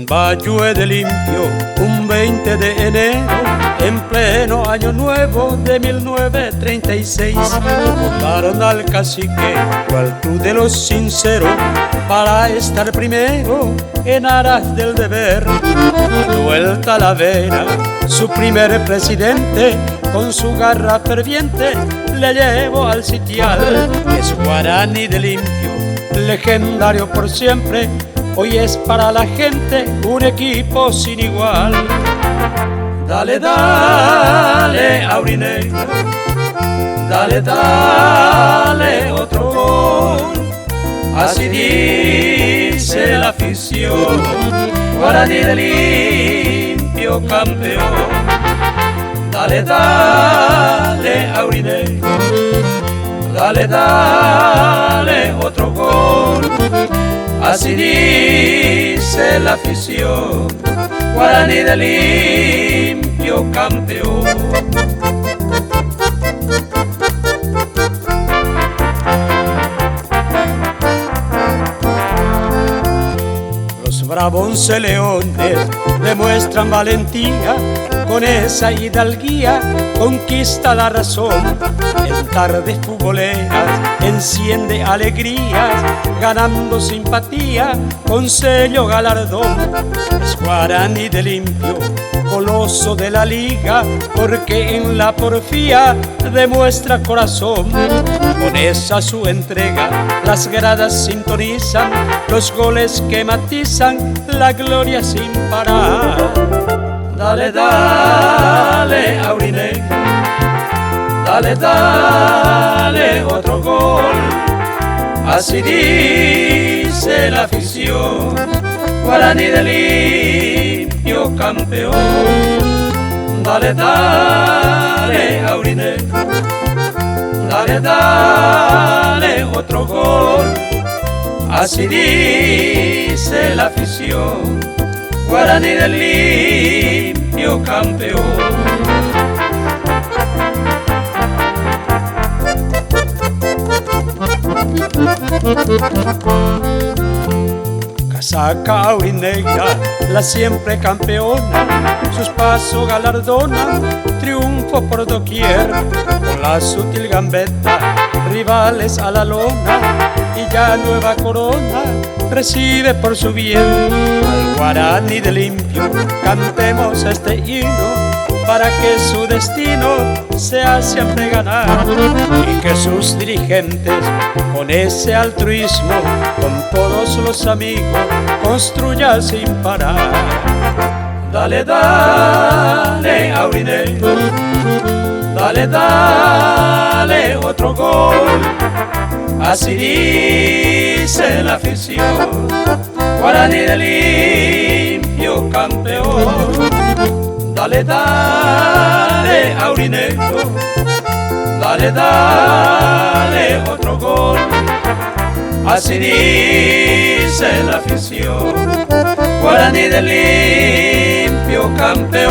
Bayue de Limpio, un 20 de enero, en pleno año nuevo de 1936, fundaron al cacique o al club de los sinceros para estar primero en aras del deber. Manuel Talavera, su primer presidente, con su garra ferviente le llevó al sitial. Es guaraní de Limpio, legendario por siempre. Hoy es para la gente un equipo sin igual. Dale, dale, Aurinegra, dale, dale, otro gol. Así dice la afición, Guaraní de Limpio campeón. Dale, dale, Aurinegra, dale, dale, otro gol. Así dice la afición, Guaraní de Limpio campeón. Los bravos leones demuestran valentía, con esa hidalguía conquista la razón. En tardes futboleras enciende alegrías, ganando simpatía con sello galardón. Es Guaraní de Limpio, coloso de la liga, porque en la porfía demuestra corazón. Con esa su entrega las gradas sintonizan, los goles que matizan la gloria sin parar. Dale, dale, Aurinegra, dale, dale, otro gol. Así dice la afición, Guaraní de Limpio campeón. Dale, dale, Aurinegra, dale, dale, otro gol. Así dice la afición, Guaraní de Limpio campeón. Casaca aurinegra, la siempre campeona, sus pasos galardonan, triunfo por doquier. Con la sutil gambeta, rivales a la lona, y ya nueva corona recibe por su bien. Al Guaraní de Limpio cantemos este himno, para que su destino sea siempre ganar, y que sus dirigentes con ese altruismo, con todos los amigos, construyan sin parar. Dale, dale, Aurinegra, dale, dale, otro gol. Así dice la afición, Guaraní de Limpio campeón. Dale, dale, Aurinegro, dale, dale, otro gol. Así dice la afición, Guaraní de Limpio campeón.